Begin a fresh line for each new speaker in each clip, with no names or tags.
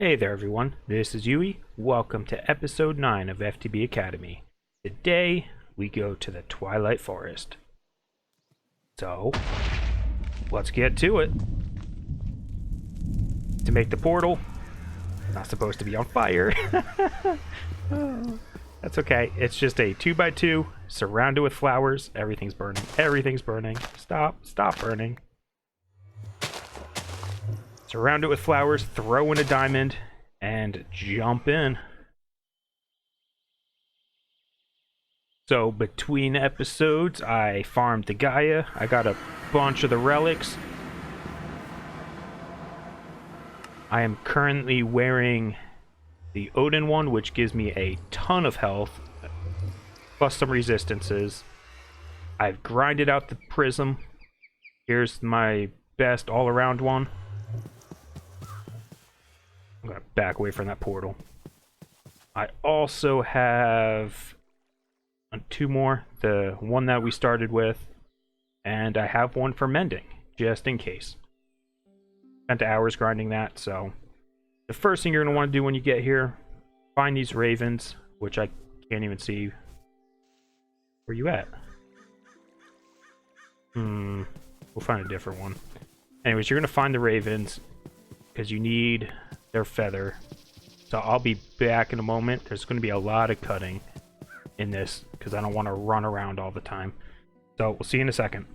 Hey there everyone, this is Yui. Welcome to episode 9 of FTB Academy. Today, we go to the Twilight Forest. So, let's get to it. To make the portal, not supposed to be on fire. That's okay, it's just a 2x2, surrounded with flowers. Everything's burning, everything's burning. Stop burning. Surround it with flowers, throw in a diamond, and jump in. So between episodes, I farmed the Gaia. I got a bunch of the relics. I am currently wearing the Odin one, which gives me a ton of health, plus some resistances. I've grinded out the prism. Here's my best all-around one. I'm gonna back away from that portal. I also have two more. The one that we started with, and I have one for mending, just in case. Spent hours grinding that, so the first thing you're gonna want to do when you get here, find these ravens, which I can't even see. Where you at? We'll find a different one. Anyways, you're gonna find the ravens, because you need their feather. So I'll be back in a moment. There's going to be a lot of cutting in this because I don't want to run around all the time. So we'll see you in a second.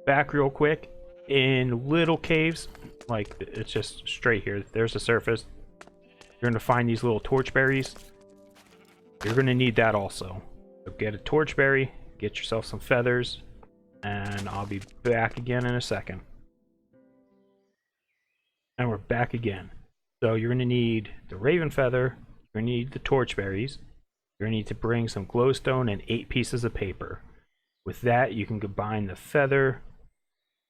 Back real quick. In little caves, like it's just straight here. There's the surface. You're going to find these little torchberries. You're going to need that also. So get a torchberry, get yourself some feathers, and I'll be back again in a second. And we're back again. So you're going to need the raven feather, you're going to need the torchberries, you're going to need to bring some glowstone and 8 pieces of paper. With that, you can combine the feather,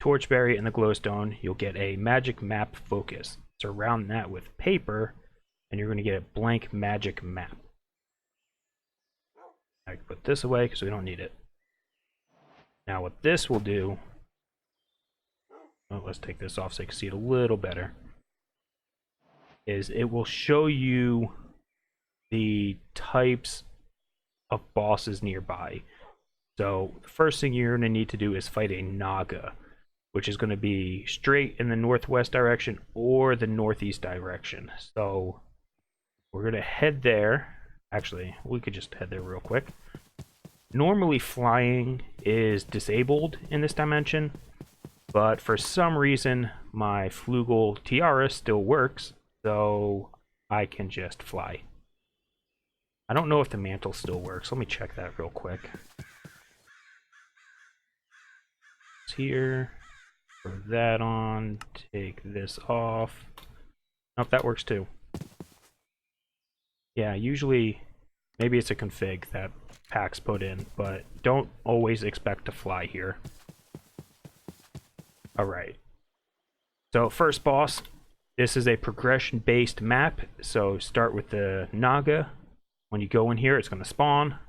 torchberry, and the glowstone. You'll get a magic map focus. Surround that with paper, and you're going to get a blank magic map. I can put this away because we don't need it. Now what this will do... Oh, let's take this off so you can see it a little better. Is it will show you the types of bosses nearby. So the first thing you're going to need to do is fight a naga, which is going to be straight in the northwest direction or the northeast direction. So we're going to head there. Actually, we could just head there real quick. Normally flying is disabled in this dimension, but for some reason my flugel tiara still works, so I can just fly. I don't know if the mantle still works. Let me check that real quick. It's here. Throw that on. Take this off. Nope, that works too. Yeah, usually maybe it's a config that packs put in, but don't always expect to fly here. Alright, so first boss, this is a progression-based map, so start with the naga. When you go in here, it's going to spawn,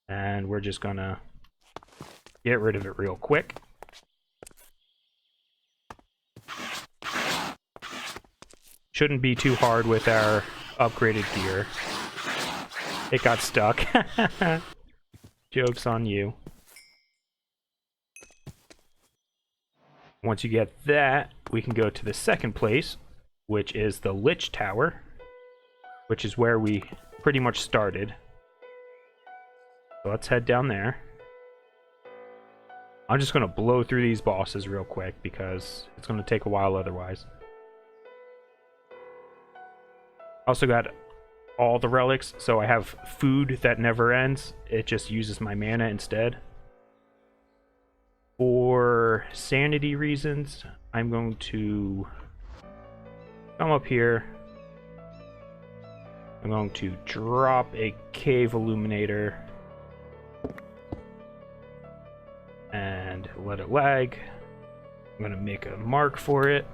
and we're just going to get rid of it real quick. Shouldn't be too hard with our upgraded gear. It got stuck. Joke's on you. Once you get that, we can go to the second place, which is the Lich Tower, which is where we pretty much started. So let's head down there. I'm just going to blow through these bosses real quick because it's going to take a while otherwise. Also got all the relics, so I have food that never ends. It just uses my mana instead. For sanity reasons, I'm going to come up here. I'm going to drop a cave illuminator and let it lag. I'm going to make a mark for it.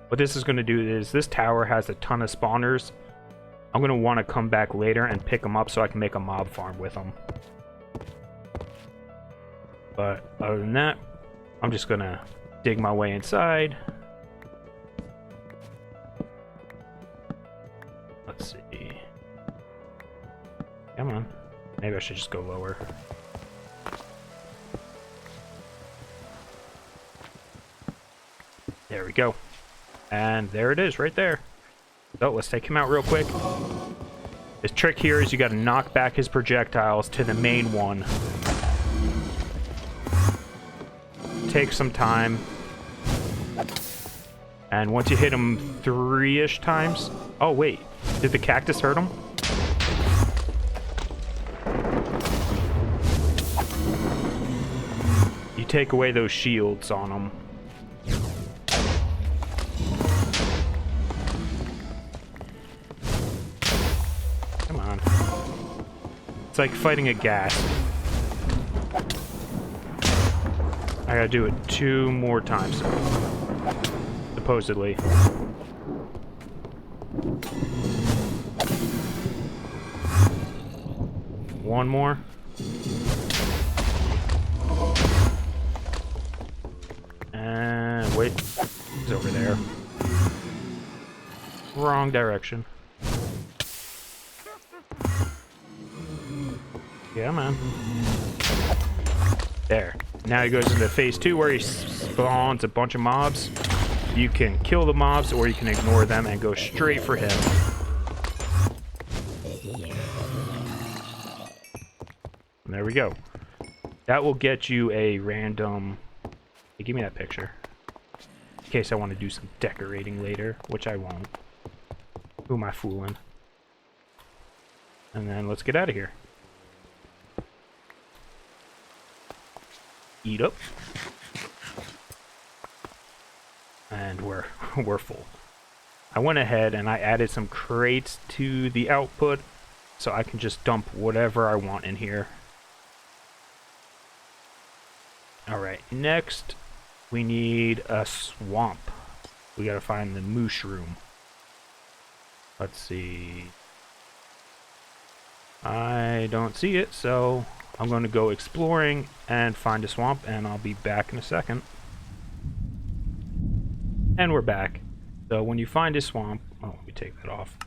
What this is going to do is this tower has a ton of spawners. I'm going to want to come back later and pick them up so I can make a mob farm with them. But other than that, I'm just going to dig my way inside. Come on. Maybe I should just go lower. There we go. And there it is, right there. So let's take him out real quick. His trick here is you gotta knock back his projectiles to the main one. Take some time. And once you hit him 3-ish times... Oh, wait. Did the cactus hurt him? You take away those shields on him. Come on. It's like fighting a ghast. I gotta do it 2 more times. Supposedly. One more. And wait. He's over there. Wrong direction. Yeah, man. There. Now he goes into phase 2 where he spawns a bunch of mobs. You can kill the mobs or you can ignore them and go straight for him. And there we go. That will get you a random... Hey, give me that picture. In case I want to do some decorating later, which I won't. Who am I fooling? And then let's get out of here. Eat up. And we're full. I went ahead and I added some crates to the output so I can just dump whatever I want in here. Alright, next we need a swamp. We gotta find the mushroom. Let's see. I don't see it, so I'm going to go exploring and find a swamp, and I'll be back in a second. And we're back. So when you find a swamp... Oh, let me take that off.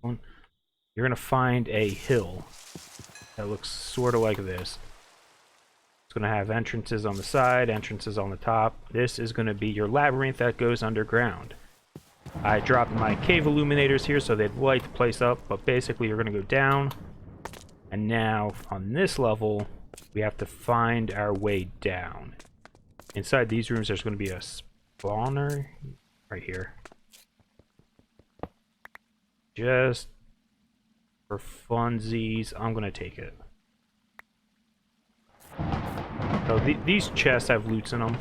You're going to find a hill that looks sort of like this. It's going to have entrances on the side, entrances on the top. This is going to be your labyrinth that goes underground. I dropped my cave illuminators here so they'd light the place up, but basically you're going to go down. And now, on this level, we have to find our way down. Inside these rooms, there's going to be a spawner right here. Just for funsies, I'm going to take it. So these chests have loots in them.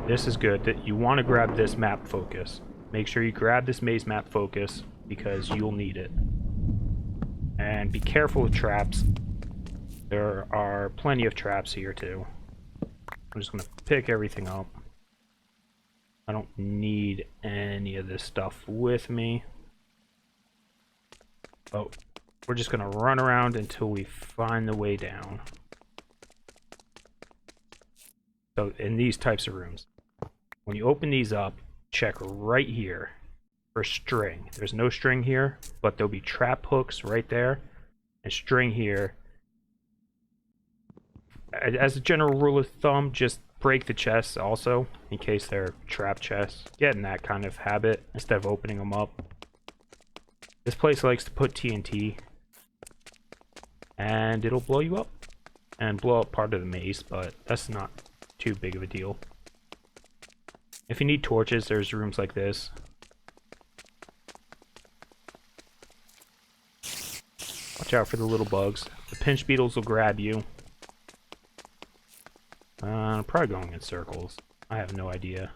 This is good. You want to grab this map focus. Make sure you grab this maze map focus because you'll need it. And be careful with traps. There are plenty of traps here too. I'm just going to pick everything up. I don't need any of this stuff with me. Oh, we're just going to run around until we find the way down. So in these types of rooms, when you open these up, check right here for string. There's no string here, but there'll be trap hooks right there and string here. As a general rule of thumb, just break the chests also in case they're trap chests. Get in that kind of habit instead of opening them up. This place likes to put TNT and it'll blow you up and blow up part of the maze, but that's not too big of a deal. If you need torches, there's rooms like this. Watch out for the little bugs. The pinch beetles will grab you. I'm probably going in circles. I have no idea.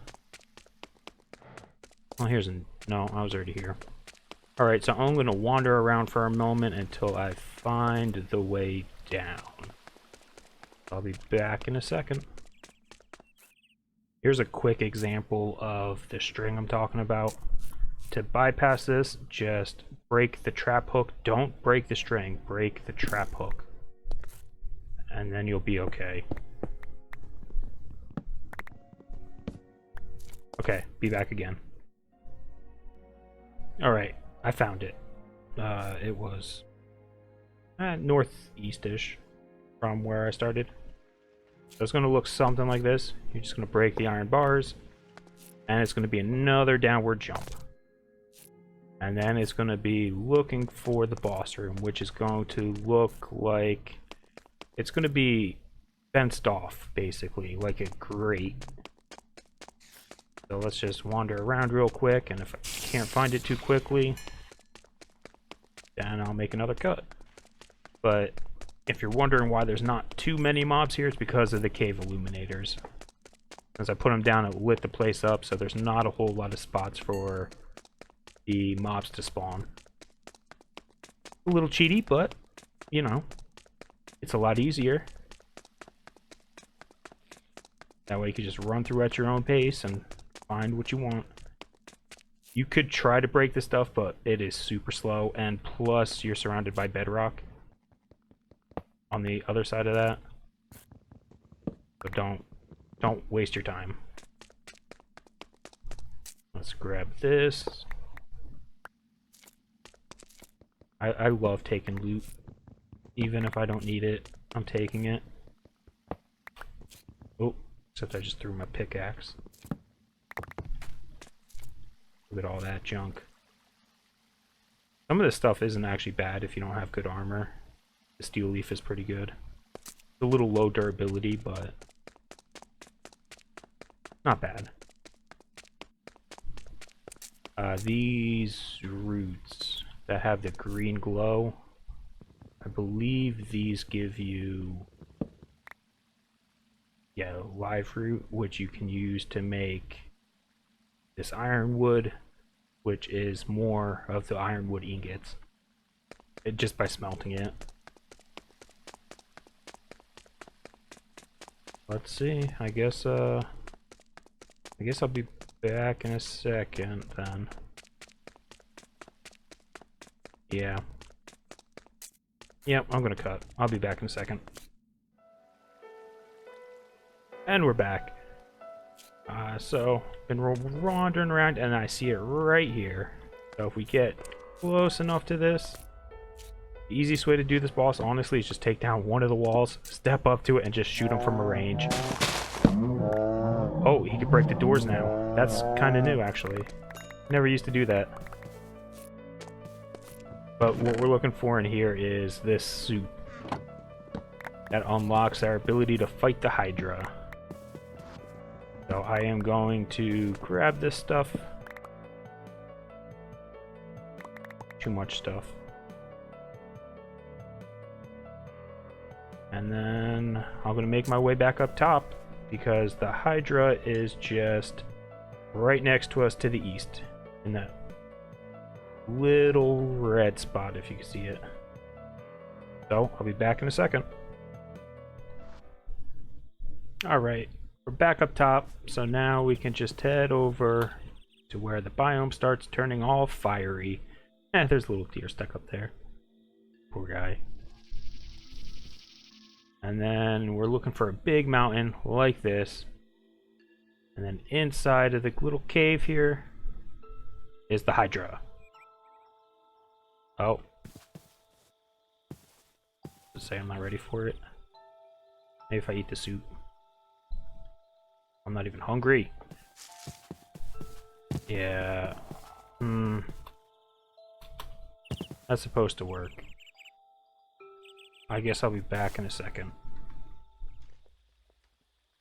Oh, here's a... No, I was already here. Alright, so I'm going to wander around for a moment until I find the way down. I'll be back in a second. Here's a quick example of the string I'm talking about. To bypass this, just break the trap hook. Don't break the string, break the trap hook. And then you'll be okay. Okay, be back again. Alright, I found it. It was northeast-ish from where I started. So it's going to look something like this. You're just going to break the iron bars, and it's going to be another downward jump. And then it's going to be looking for the boss room, which is going to look like it's going to be fenced off, basically, like a grate. So let's just wander around real quick, and if I can't find it too quickly, then I'll make another cut. But if you're wondering why there's not too many mobs here, it's because of the cave illuminators. As I put them down, it lit the place up, so there's not a whole lot of spots for the mobs to spawn. A little cheaty, but, you know, it's a lot easier. That way you can just run through at your own pace and find what you want. You could try to break this stuff, but it is super slow, and plus you're surrounded by bedrock on the other side of that. So don't waste your time. Let's grab this. I love taking loot. Even if I don't need it, I'm taking it. Oh, except I just threw my pickaxe. Look at all that junk. Some of this stuff isn't actually bad if you don't have good armor. The steel leaf is pretty good. It's a little low durability, but not bad. These roots that have the green glow, I believe these give you, yeah, live root, which you can use to make this ironwood, which is more of the ironwood ingots, just by smelting it. Let's see. I guess I'll be back in a second then. Yeah. Yep, I'm gonna cut. I'll be back in a second. And we're back. So, been wandering around, and I see it right here. So if we get close enough to this, the easiest way to do this boss, honestly, is just take down one of the walls, step up to it, and just shoot him from a range. Oh, he can break the doors now. That's kind of new, actually. Never used to do that. But what we're looking for in here is this suit that unlocks our ability to fight the hydra. So I am going to grab this stuff. Too much stuff. And then I'm going to make my way back up top, because the hydra is just right next to us to the east, in that little red spot, if you can see it. So I'll be back in a second. Alright, we're back up top, so now we can just head over to where the biome starts turning all fiery. There's a little deer stuck up there. Poor guy. And then we're looking for a big mountain like this. And then inside of the little cave here is the hydra. Oh. Let's say I'm not ready for it. Maybe if I eat the soup. I'm not even hungry. Yeah. That's supposed to work. I guess I'll be back in a second.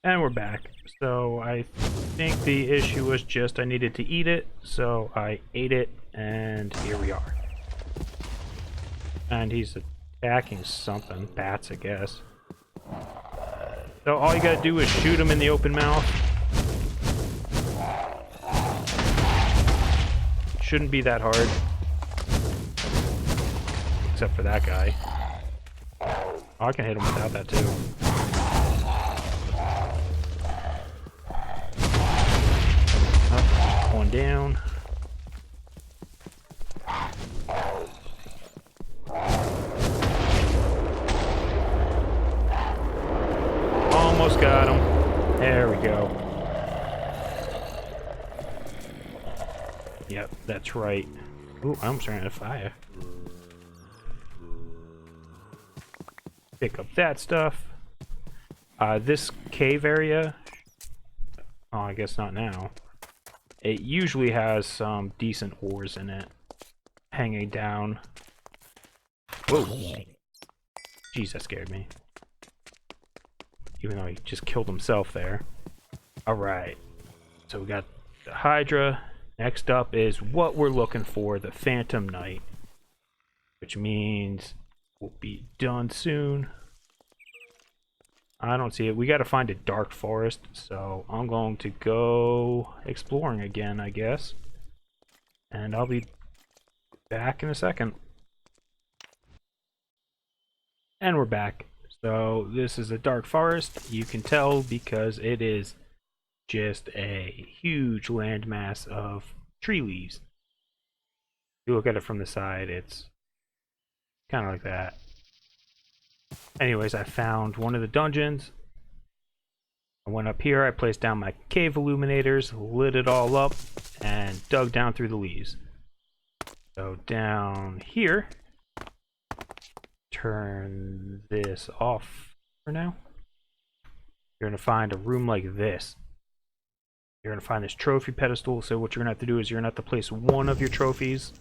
And we're back. So I think the issue was just I needed to eat it, so I ate it, and here we are. And he's attacking something. Bats, I guess. So all you gotta do is shoot him in the open mouth. Shouldn't be that hard. Except for that guy. Oh, I can hit him without that too. Oh, one down. Almost got him. There we go. Yep, that's right. Ooh, I almost ran out of fire. Pick up that stuff. This cave area, oh, I guess not now. It usually has some decent ores in it hanging down. Whoa. Jeez, that scared me. Even though he just killed himself there. Alright. So we got the hydra. Next up is what we're looking for, the Phantom Knight. Which means we'll be done soon. I don't see it. We gotta find a dark forest, so I'm going to go exploring again, I guess. And I'll be back in a second. And we're back. So this is a dark forest. You can tell because it is just a huge landmass of tree leaves. If you look at it from the side, it's kind of like that. Anyways, I found one of the dungeons. I went up here, I placed down my cave illuminators, lit it all up, and dug down through the leaves. So down here, turn this off for now. You're going to find a room like this. You're going to find this trophy pedestal, so what you're going to have to do is you're going to have to place one of your trophies.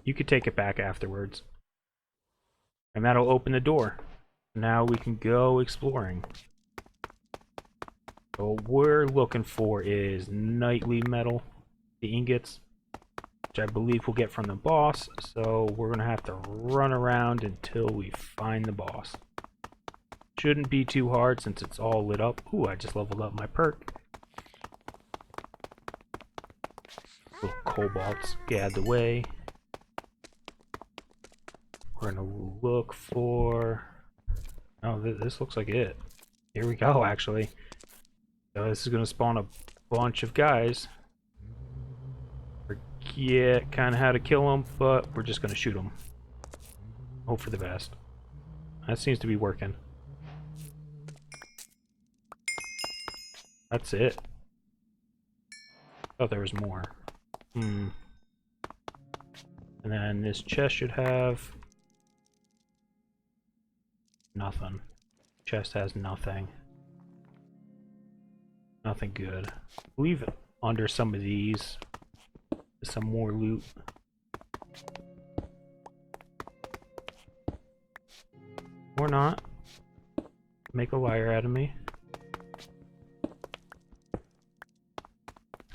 You could take it back afterwards. And that'll open the door. Now we can go exploring. So what we're looking for is Knightmetal, the ingots, which I believe we'll get from the boss. So we're going to have to run around until we find the boss. Shouldn't be too hard since it's all lit up. Ooh, I just leveled up my perk. Little cobalts, get out of the way. We're going to look for... Oh, this looks like it. Here we go, actually. So this is going to spawn a bunch of guys. Forget kind of how to kill them, but we're just going to shoot them. Hope for the best. That seems to be working. That's it. Thought there was more. And then this chest should have... nothing. Chest has nothing. Nothing good. Leave it under some of these. Some more loot. Or not. Make a liar out of me.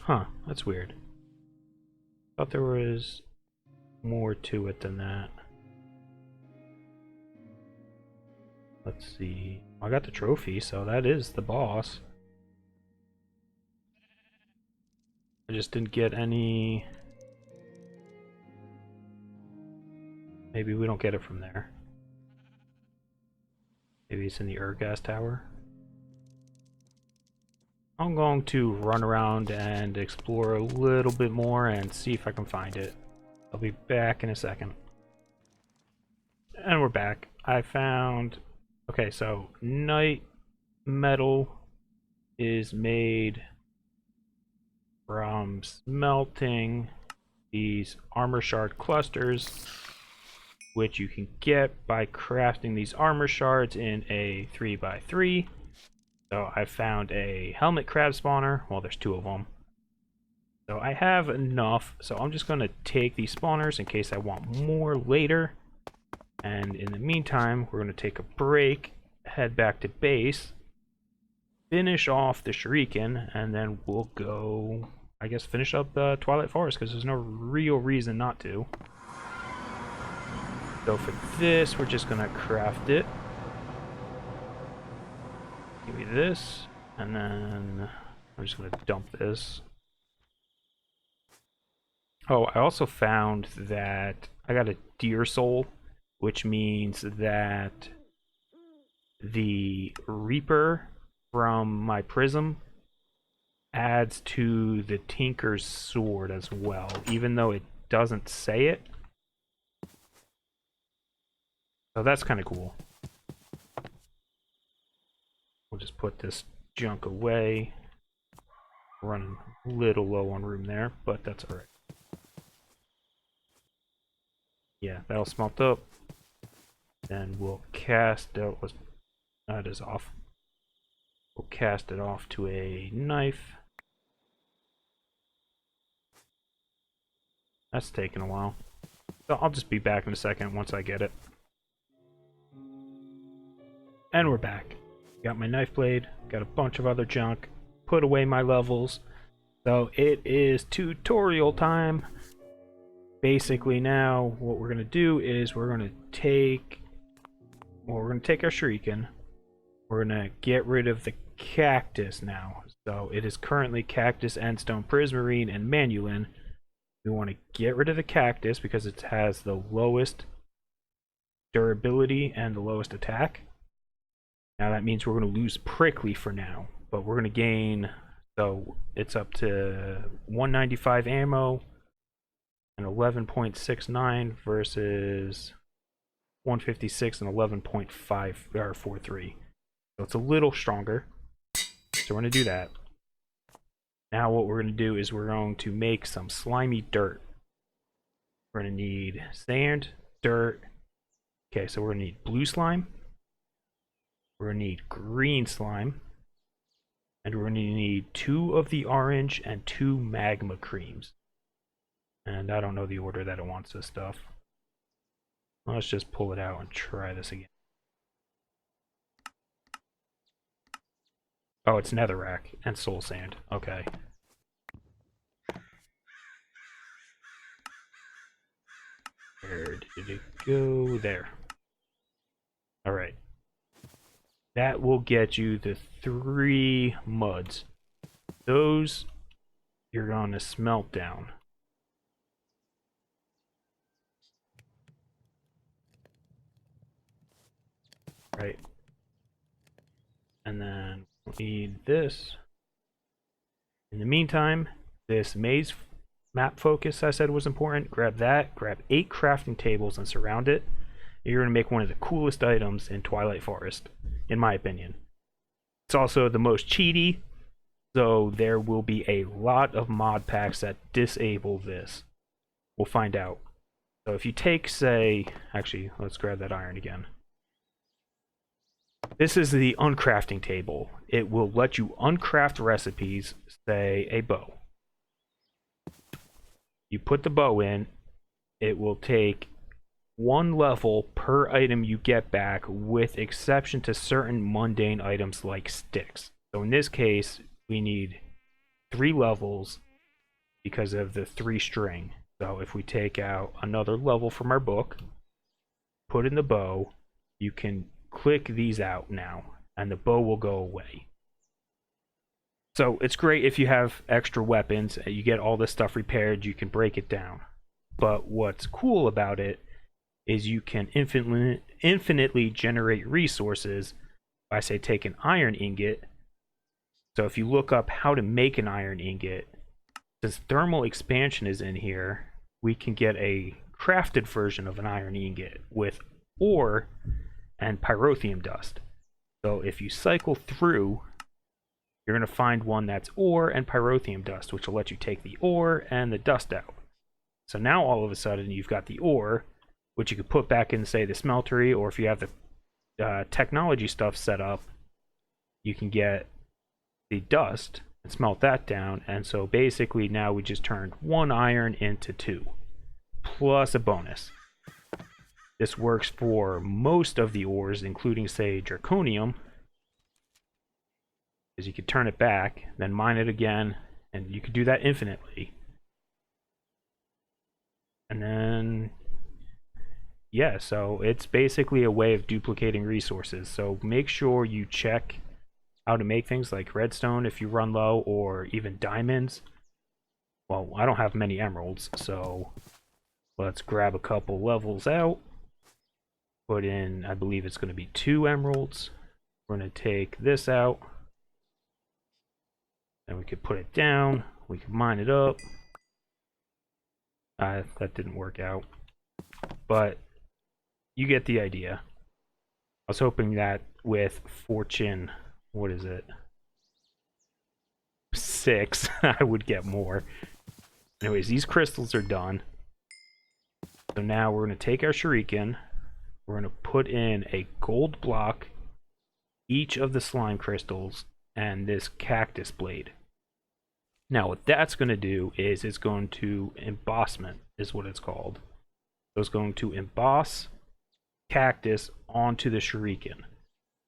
Huh, that's weird. Thought there was more to it than that. Let's see. I got the trophy, so that is the boss. I just didn't get any... Maybe we don't get it from there. Maybe it's in the Urgas Tower. I'm going to run around and explore a little bit more and see if I can find it. I'll be back in a second. And we're back. I found... Okay, so Knightmetal is made from smelting these armor shard clusters, which you can get by crafting these armor shards in a 3x3. So I found a helmet crab spawner. Well, there's two of them. So I have enough. So I'm just going to take these spawners in case I want more later. And in the meantime, we're going to take a break, head back to base, finish off the Shuriken, and then we'll go, I guess, finish up the Twilight Forest, because there's no real reason not to. So for this, we're just going to craft it. Give me this, and then I'm just going to dump this. Oh, I also found that I got a deer soul, which means that the Reaper from my prism adds to the Tinker's sword as well, even though it doesn't say it. So that's kind of cool. We'll just put this junk away. Running a little low on room there, but that's alright. Yeah, that'll smelt up. Then we'll cast out. That is off. We'll cast it off to a knife. That's taking a while. So I'll just be back in a second once I get it. And we're back. Got my knife blade, got a bunch of other junk, put away my levels. So it is tutorial time. Basically now what we're gonna do is we're gonna take our Shuriken. We're gonna get rid of the cactus now. So it is currently cactus, endstone, prismarine, and manulin. We want to get rid of the cactus because it has the lowest durability and the lowest attack. Now that means we're going to lose prickly for now, but we're going to gain, so it's up to 195 ammo and 11.69 versus 156 and 11.543. So it's a little stronger. So we're going to do that. Now what we're going to do is we're going to make some slimy dirt. We're going to need sand, dirt. Okay, so we're going to need blue slime. We're going to need green slime. And we're going to need 2 of the orange and 2 magma creams. And I don't know the order that it wants this stuff. Let's just pull it out and try this again. Oh, it's netherrack and soul sand. Okay. Where did it go? There. Alright. That will get you the 3 muds. Those you're going to smelt down. Right. And then we'll need this. In the meantime, this maze map focus I said was important. Grab that, grab 8 crafting tables and surround it. You're going to make one of the coolest items in Twilight Forest, in my opinion. It's also the most cheaty, so there will be a lot of mod packs that disable this. We'll find out. So if you take, say, actually, let's grab that iron again. This is the uncrafting table. It will let you uncraft recipes, say a bow. You put the bow in, it will take 1 level per item you get back, with exception to certain mundane items like sticks. So in this case, we need 3 levels because of the 3 string. So if we take out another level from our book, put in the bow, you can click these out now, and the bow will go away. So it's great if you have extra weapons, you get all this stuff repaired, you can break it down. But what's cool about it is you can infinitely generate resources by, say, take an iron ingot. So if you look up how to make an iron ingot, since thermal expansion is in here, we can get a crafted version of an iron ingot with ore and pyrotheum dust. So if you cycle through, you're going to find one that's ore and pyrotheum dust, which will let you take the ore and the dust out. So now all of a sudden you've got the ore, which you could put back in, say, the smeltery, or if you have the technology stuff set up, you can get the dust and smelt that down. And so basically now we just turned 1 iron into 2, plus a bonus. This works for most of the ores, including, say, draconium, because you could turn it back, then mine it again, and you could do that infinitely. And then, yeah, so it's basically a way of duplicating resources. So make sure you check how to make things like redstone if you run low, or even diamonds. Well, I don't have many emeralds, so let's grab a couple levels out. Put in, I believe it's going to be 2 emeralds. We're going to take this out. And we could put it down. We can mine it up. That didn't work out. But you get the idea. I was hoping that with fortune, what is it? 6, I would get more. Anyways, these crystals are done. So now we're going to take our Shuriken, we're going to put in a gold block, each of the slime crystals, and this cactus blade. Now what that's going to do is it's going to embossment is what it's called. So it's going to emboss cactus onto the Shuriken.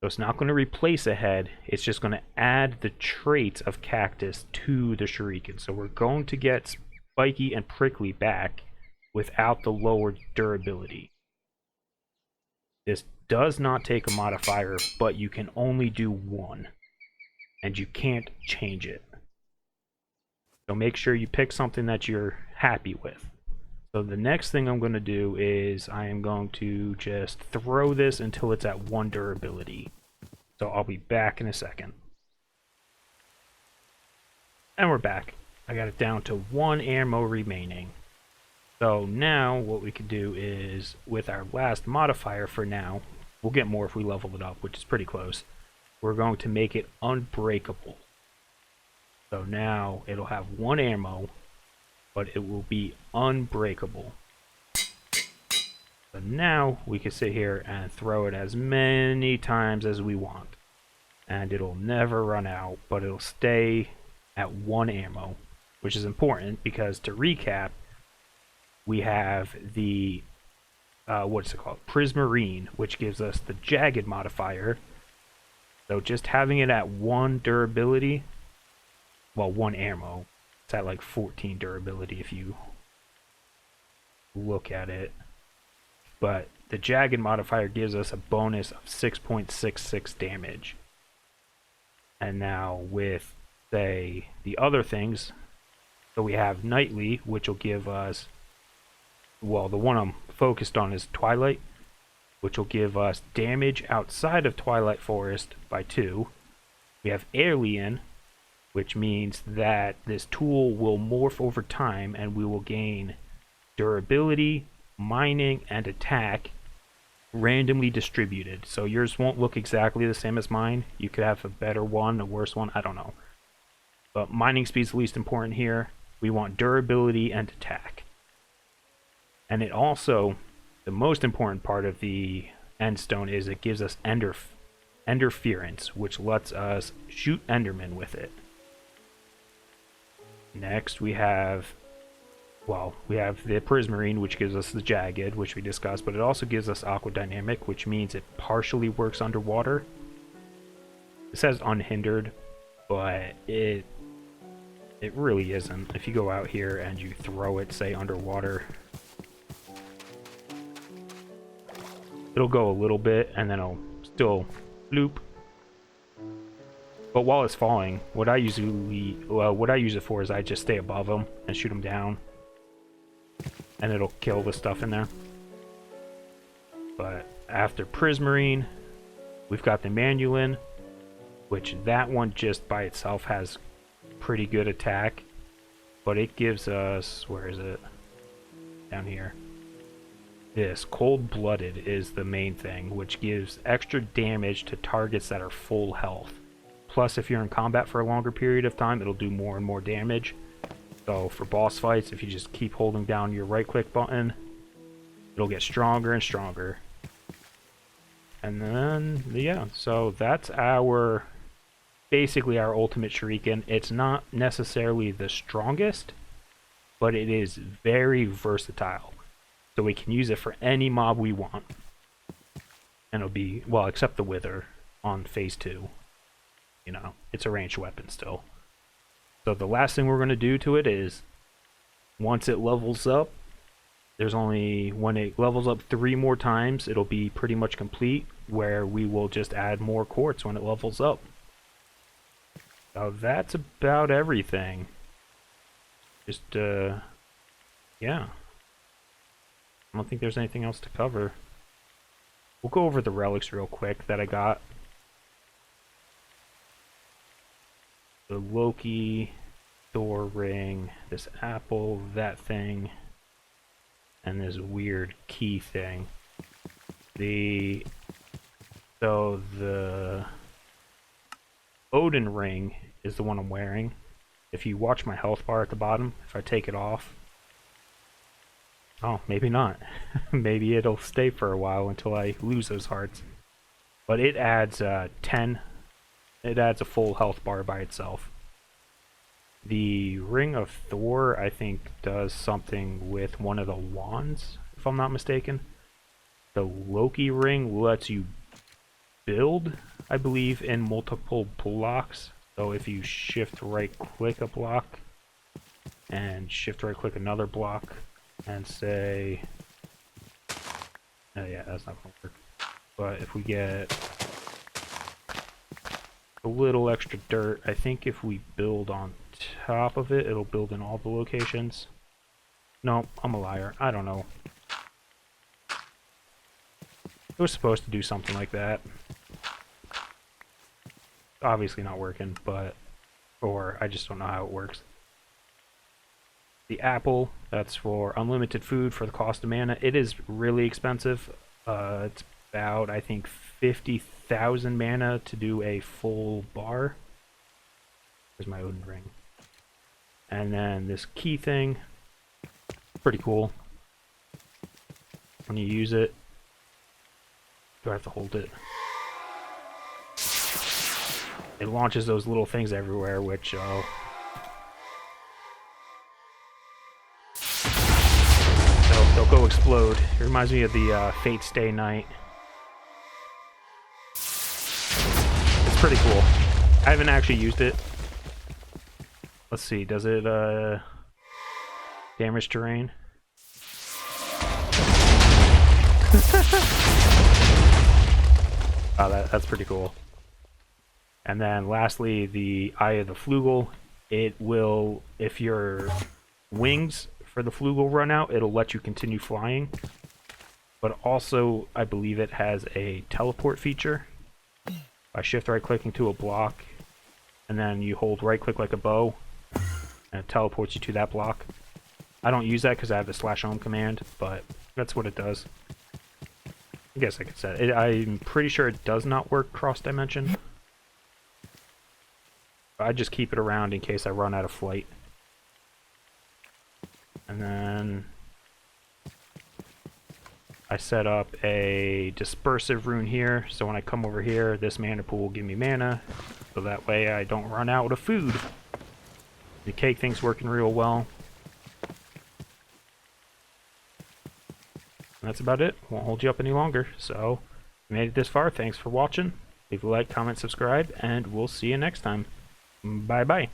So it's not going to replace a head, it's just going to add the traits of cactus to the Shuriken. So we're going to get spiky and prickly back without the lowered durability. This does not take a modifier, but you can only do one, and you can't change it. So make sure you pick something that you're happy with. So the next thing I'm going to do is I am going to just throw this until it's at 1 durability. So I'll be back in a second. And we're back. I got it down to 1 ammo remaining. So now what we could do is, with our last modifier for now, we'll get more if we level it up, which is pretty close. We're going to make it unbreakable. So now it'll have 1 ammo, but it will be unbreakable. So now we can sit here and throw it as many times as we want. And it'll never run out, but it'll stay at 1 ammo, which is important because, to recap, we have the, what's it called? Prismarine, which gives us the jagged modifier. So just having it at 1 durability, well, 1 ammo, it's at like 14 durability if you look at it. But the jagged modifier gives us a bonus of 6.66 damage. And now with, say, the other things, so we have Nightly, which will give us, well, the one I'm focused on is Twilight, which will give us damage outside of Twilight Forest by 2. We have Alien, which means that this tool will morph over time and we will gain durability, mining, and attack randomly distributed. So yours won't look exactly the same as mine. You could have a better one, a worse one, I don't know. But mining speed is the least important here. We want durability and attack. And it also, the most important part of the Endstone is it gives us Enderference, which lets us shoot Endermen with it. Next we have, well, we have the Prismarine, which gives us the Jagged, which we discussed, but it also gives us Aqua Dynamic, which means it partially works underwater. It says unhindered, but it really isn't. If you go out here and you throw it, say, underwater, it'll go a little bit, and then it'll still loop. But while it's falling, what I use it for is I just stay above them and shoot them down, and it'll kill the stuff in there. But after Prismarine, we've got the Manulin, which that one just by itself has pretty good attack, but it gives us, where is it? Down here. This Cold-Blooded is the main thing, which gives extra damage to targets that are full health. Plus, if you're in combat for a longer period of time, it'll do more and more damage. So for boss fights, if you just keep holding down your right click button, it'll get stronger and stronger. And then, yeah, so that's our, basically our ultimate Shuriken. It's not necessarily the strongest, but it is very versatile. So we can use it for any mob we want. And it'll be, well, except the Wither on phase 2. You know, it's a ranged weapon still. So the last thing we're going to do to it is, once it levels up, there's only, when it levels up 3 more times, it'll be pretty much complete, where we will just add more quartz when it levels up. So that's about everything. Just, yeah. I don't think there's anything else to cover. We'll go over the relics real quick that I got. The Loki, Thor ring, this apple, that thing, and this weird key thing. So the Odin ring is the one I'm wearing. If you watch my health bar at the bottom, if I take it off, Oh, maybe not. Maybe it'll stay for a while until I lose those hearts. But it adds 10. It adds a full health bar by itself. The Ring of Thor, I think, does something with one of the wands, if I'm not mistaken. The Loki ring lets you build, I believe, in multiple blocks. So if you shift right click a block and shift right click another block and say, oh yeah, that's not gonna work. But if we get a little extra dirt, I think if we build on top of it, it'll build in all the locations. No, I'm a liar. I don't know. It was supposed to do something like that. Obviously not working, but... or I just don't know how it works. The apple, that's for unlimited food for the cost of mana. It is really expensive. It's about, I think, 50,000 mana to do a full bar. There's my Odin ring. And then this key thing, pretty cool. When you use it, do I have to hold it? It launches those little things everywhere, which they'll go explode. It reminds me of the Fate Stay Night. It's pretty cool. I haven't actually used it. Let's see, does it damage terrain? Oh, that's pretty cool. And then lastly, the Eye of the Flugel. It will, if your wings for the Flugel run out, it'll let you continue flying. But also, I believe it has a teleport feature. By shift right clicking to a block, and then you hold right click like a bow, and it teleports you to that block. I don't use that because I have the /home command, but that's what it does. I guess I could set it. I'm pretty sure it does not work cross-dimension. I just keep it around in case I run out of flight. And then I set up a dispersive rune here, so when I come over here, this mana pool will give me mana, so that way I don't run out of food. The cake thing's working real well. And that's about it. Won't hold you up any longer. So, if you made it this far, thanks for watching. Leave a like, comment, subscribe, and we'll see you next time. Bye-bye.